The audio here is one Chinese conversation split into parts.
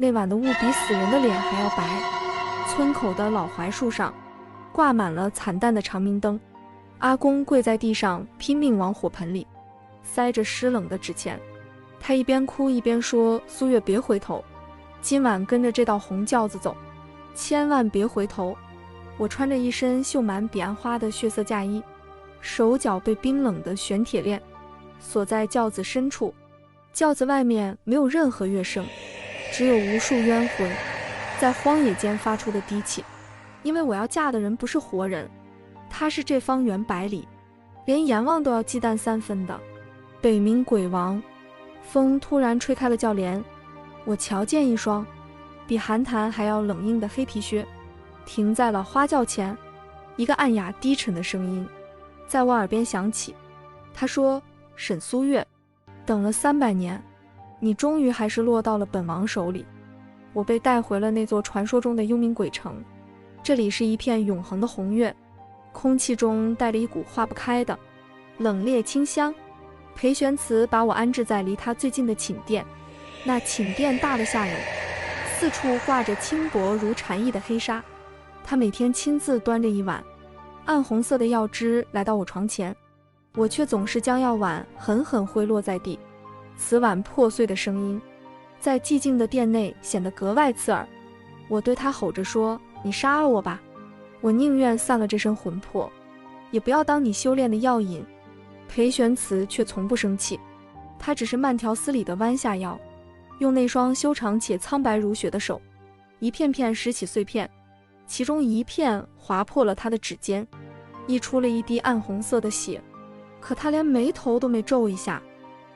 那晚的雾比死人的脸还要白。村口的老槐树上挂满了惨淡的长明灯。阿公跪在地上，拼命往火盆里塞着湿冷的纸钱。他一边哭一边说：“苏月，别回头，今晚跟着这道红轿子走，千万别回头。”我穿着一身绣满彼岸花的血色嫁衣，手脚被冰冷的玄铁链锁在轿子深处。轿子外面没有任何乐声，只有无数冤魂在荒野间发出的低泣。因为我要嫁的人不是活人，他是这方圆百里连阎王都要忌惮3分的北冥鬼王。风突然吹开了轿帘，我瞧见一双比寒潭还要冷硬的黑皮靴停在了花轿前。一个暗哑低沉的声音在我耳边响起，他说：“沈苏月，等了300年，你终于还是落到了本王手里。”我被带回了那座传说中的幽冥鬼城，这里是一片永恒的红月，空气中带着一股化不开的冷冽清香。裴玄慈把我安置在离他最近的寝殿，那寝殿大得吓人，四处挂着轻薄如蝉翼的黑纱。他每天亲自端着一碗暗红色的药汁来到我床前，我却总是将药碗狠狠挥落在地。瓷碗破碎的声音在寂静的殿内显得格外刺耳。我对他吼着说：“你杀了我吧，我宁愿散了这身魂魄，也不要当你修炼的药引。”裴玄慈却从不生气，他只是慢条斯理地弯下腰，用那双修长且苍白如雪的手一片片拾起碎片，其中一片划破了他的指尖，溢出了一滴暗红色的血。可他连眉头都没皱一下，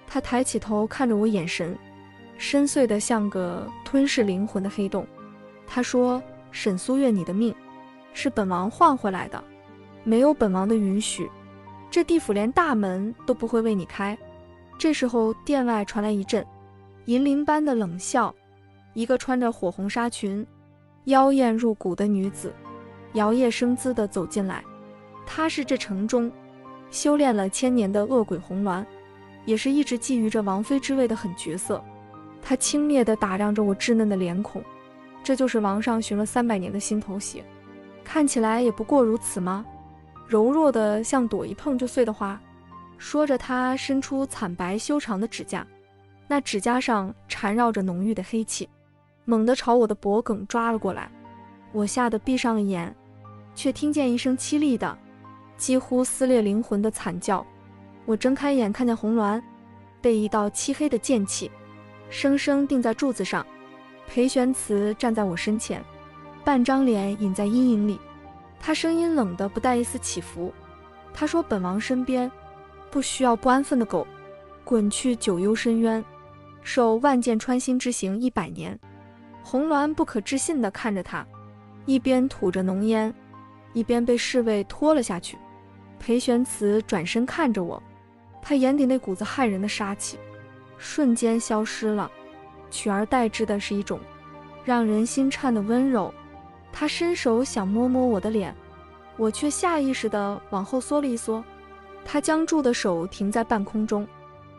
他抬起头看着我，眼神深邃得像个吞噬灵魂的黑洞。他说：“沈苏月，你的命是本王换回来的，没有本王的允许，这地府连大门都不会为你开。”这时候殿外传来一阵银铃般的冷笑，一个穿着火红纱裙妖艳入骨的女子摇曳生姿地走进来。她是这城中修炼了1000年的恶鬼红鸾，也是一直觊觎着王妃之位的狠角色。她轻蔑地打量着我稚嫩的脸孔，这就是王上寻了300年的心头血，看起来也不过如此吗？柔弱的像朵一碰就碎的花。说着，她伸出惨白修长的指甲，那指甲上缠绕着浓郁的黑气，猛地朝我的脖颈抓了过来。我吓得闭上了眼，却听见一声凄厉的几乎撕裂灵魂的惨叫。我睁开眼，看见红鸾被一道漆黑的剑气生生钉在柱子上。裴玄慈站在我身前，半张脸隐在阴影里，他声音冷得不带一丝起伏。他说：“本王身边不需要不安分的狗，滚去九幽深渊，受万箭穿心之刑100年。”红鸾不可置信地看着他，一边吐着浓烟，一边被侍卫拖了下去。裴玄慈转身看着我，他眼底那股子骇人的杀气瞬间消失了，取而代之的是一种让人心颤的温柔。他伸手想摸摸我的脸，我却下意识地往后缩了一缩。他僵住的手停在半空中，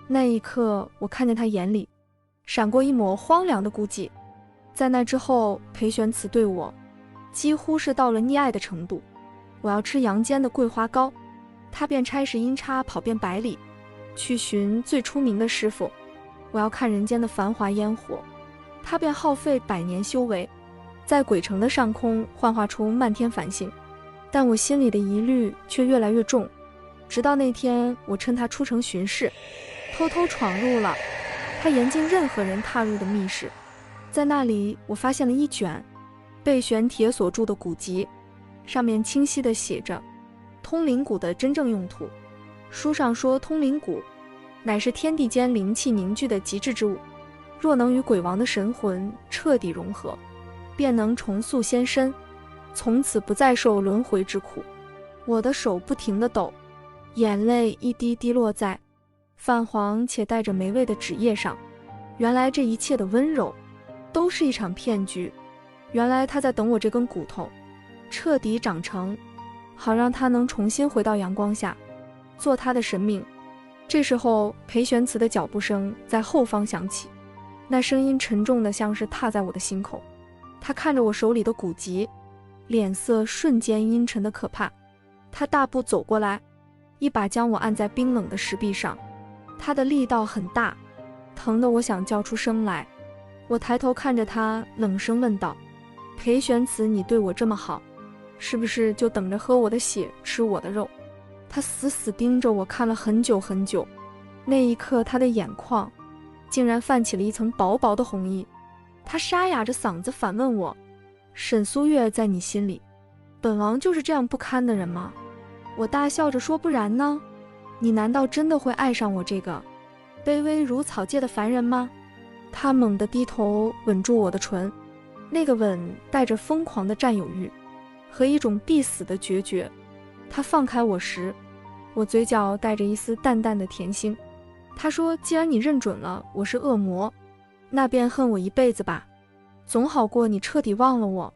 那一刻我看见他眼里闪过一抹荒凉的孤寂。在那之后，裴玄慈对我几乎是到了溺爱的程度。我要吃阳间的桂花糕，他便差使阴差跑遍百里，去寻最出名的师傅。我要看人间的繁华烟火，他便耗费100年修为，在鬼城的上空幻化出漫天繁星。但我心里的疑虑却越来越重，直到那天，我趁他出城巡视，偷偷闯入了他严禁任何人踏入的密室。在那里，我发现了一卷被玄铁锁住的古籍，上面清晰地写着通灵蛊的真正用途。书上说，通灵蛊乃是天地间灵气凝聚的极致之物，若能与鬼王的神魂彻底融合，便能重塑仙身，从此不再受轮回之苦。我的手不停地抖，眼泪一滴滴落在泛黄且带着霉味的纸页上。原来这一切的温柔都是一场骗局，原来他在等我这根骨头彻底长成，好让他能重新回到阳光下，做他的神明。这时候裴玄慈的脚步声在后方响起，那声音沉重的像是踏在我的心口。他看着我手里的古籍，脸色瞬间阴沉的可怕。他大步走过来，一把将我按在冰冷的石壁上，他的力道很大，疼得我想叫出声来。我抬头看着他，冷声问道：裴玄慈，你对我这么好，是不是就等着喝我的血，吃我的肉？他死死盯着我看了很久很久，那一刻他的眼眶竟然泛起了一层薄薄的红意。他沙哑着嗓子反问我：沈苏月在你心里，本王就是这样不堪的人吗？我大笑着说：不然呢？你难道真的会爱上我这个卑微如草芥的凡人吗？他猛地低头吻住我的唇，那个吻带着疯狂的占有欲和一种必死的决绝。他放开我时，我嘴角带着一丝淡淡的甜腥。他说：既然你认准了我是恶魔，那便恨我一辈子吧，总好过你彻底忘了我。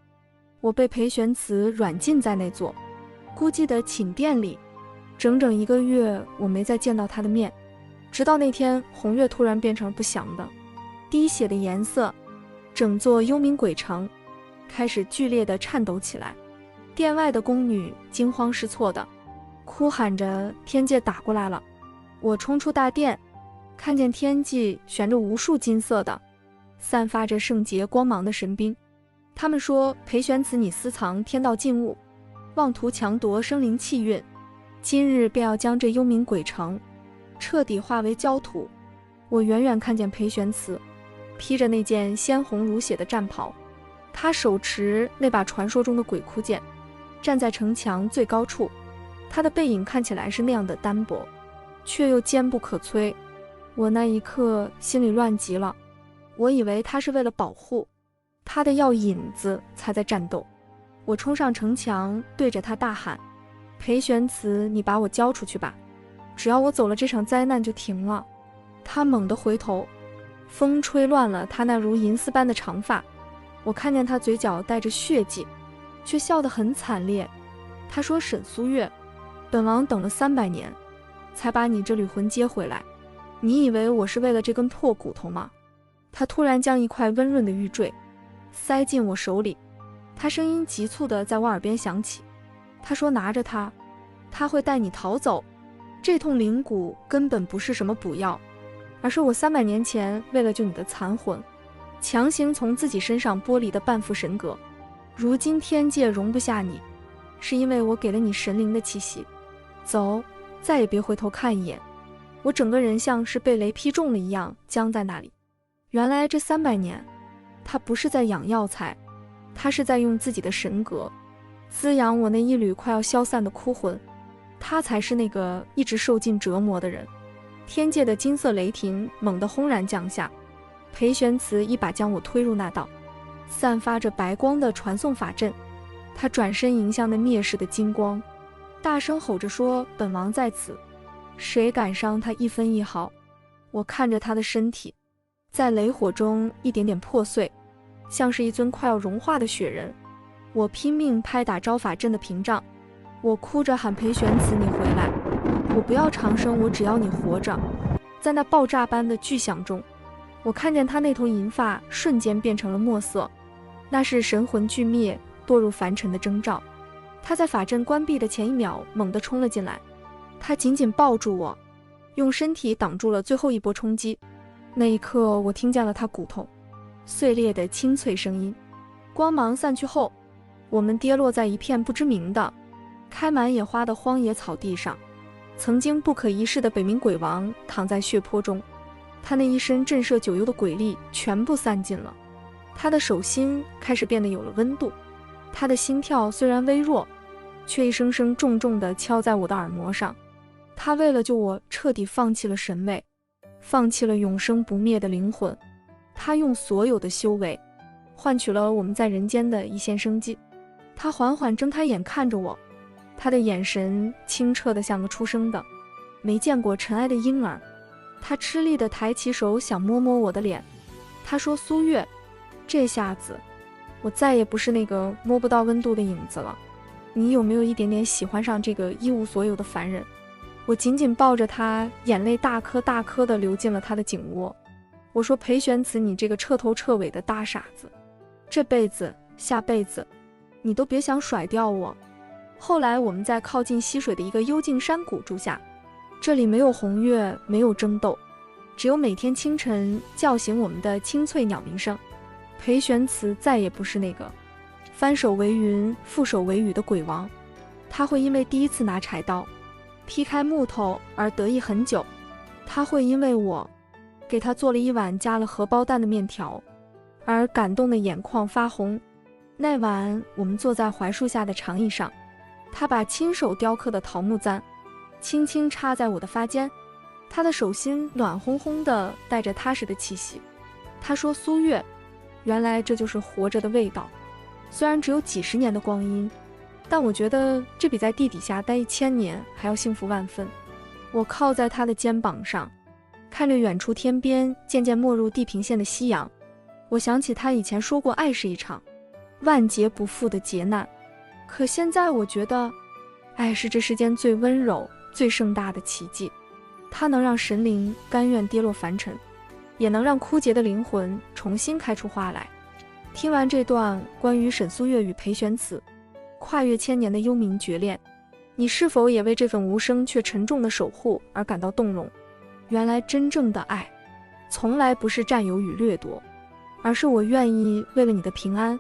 我被裴玄慈软禁在那座孤寂的寝殿里，整整1个月我没再见到他的面，直到那天红月突然变成了不祥的滴血的颜色，整座幽冥鬼城开始剧烈地颤抖起来。殿外的宫女惊慌失措的哭喊着天界打过来了。我冲出大殿，看见天际悬着无数金色的散发着圣洁光芒的神兵。他们说：裴玄慈，你私藏天道禁物，妄图强夺生灵气运，今日便要将这幽冥鬼城彻底化为焦土。我远远看见裴玄慈披着那件鲜红如血的战袍，他手持那把传说中的鬼哭剑，站在城墙最高处。他的背影看起来是那样的单薄，却又坚不可摧。我那一刻心里乱极了，我以为他是为了保护他的药引子才在战斗。我冲上城墙，对着他大喊：裴玄慈，你把我交出去吧，只要我走了，这场灾难就停了。他猛地回头，风吹乱了他那如银丝般的长发，我看见他嘴角带着血迹，却笑得很惨烈。他说：沈苏月，本王等了300年才把你这缕魂接回来，你以为我是为了这根破骨头吗？他突然将一块温润的玉坠塞进我手里，他声音急促地在我耳边响起。他说：拿着它，他会带你逃走。这痛灵骨根本不是什么补药，而是我300年前为了救你的残魂，强行从自己身上剥离的半副神格。如今天界容不下你，是因为我给了你神灵的气息。走，再也别回头看一眼。我整个人像是被雷劈中了一样僵在那里。原来这300年，他不是在养药材，他是在用自己的神格滋养我那一缕快要消散的枯魂。他才是那个一直受尽折磨的人。天界的金色雷霆猛地轰然降下，裴玄慈一把将我推入那道散发着白光的传送法阵。他转身迎向那灭世的金光，大声吼着说：本王在此，谁敢伤他一分一毫？我看着他的身体在雷火中一点点破碎，像是一尊快要融化的雪人。我拼命拍打招法阵的屏障，我哭着喊：裴玄慈，你回来，我不要长生，我只要你活着。在那爆炸般的巨响中，我看见他那头银发瞬间变成了墨色，那是神魂俱灭堕入凡尘的征兆。他在法阵关闭的前1秒猛地冲了进来，他紧紧抱住我，用身体挡住了最后一波冲击。那一刻，我听见了他骨头碎裂的清脆声音。光芒散去后，我们跌落在一片不知名的开满野花的荒野草地上。曾经不可一世的北冥鬼王躺在血泊中，他那一身震慑九幽的鬼力全部散尽了。他的手心开始变得有了温度，他的心跳虽然微弱，却一声声重重地敲在我的耳膜上。他为了救我，彻底放弃了神位，放弃了永生不灭的灵魂。他用所有的修为换取了我们在人间的一线生机。他缓缓睁开眼看着我，他的眼神清澈得像个出生的没见过尘埃的婴儿。他吃力地抬起手想摸摸我的脸。他说：苏月，这下子我再也不是那个摸不到温度的影子了，你有没有一点点喜欢上这个一无所有的凡人？我紧紧抱着他，眼泪大颗大颗地流进了他的颈窝。我说裴玄慈，你这个彻头彻尾的大傻子，这辈子下辈子你都别想甩掉我。后来我们在靠近溪水的一个幽静山谷住下，这里没有红月，没有争斗，只有每天清晨叫醒我们的清脆鸟鸣声。裴玄慈再也不是那个翻手为云覆手为雨的鬼王，他会因为第一次拿柴刀劈开木头而得意很久，他会因为我给他做了一碗加了荷包蛋的面条而感动的眼眶发红。那晚我们坐在槐树下的长椅上，他把亲手雕刻的桃木簪轻轻插在我的发间，他的手心暖烘烘的，带着踏实的气息。他说，苏月，原来这就是活着的味道。虽然只有几十年的光阴，但我觉得这比在地底下待1000年还要幸福万分。我靠在他的肩膀上，看着远处天边渐渐没入地平线的夕阳，我想起他以前说过，爱是一场万劫不复的劫难。可现在我觉得，爱是这世间最温柔最盛大的奇迹，它能让神灵甘愿跌落凡尘，也能让枯竭的灵魂重新开出花来。听完这段关于沈苏月与裴玄慈跨越1000年的幽冥绝恋，你是否也为这份无声却沉重的守护而感到动容？原来真正的爱从来不是占有与掠夺，而是我愿意为了你的平安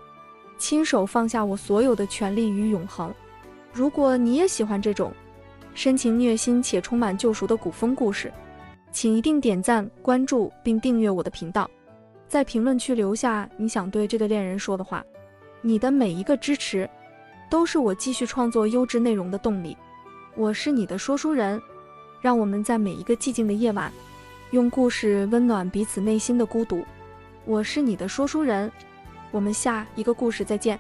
亲手放下我所有的权利与永恒。如果你也喜欢这种深情虐心且充满救赎的古风故事，请一定点赞关注并订阅我的频道，在评论区留下你想对这对恋人说的话。你的每一个支持都是我继续创作优质内容的动力。我是你的说书人，让我们在每一个寂静的夜晚用故事温暖彼此内心的孤独。我是你的说书人，我们下一个故事再见。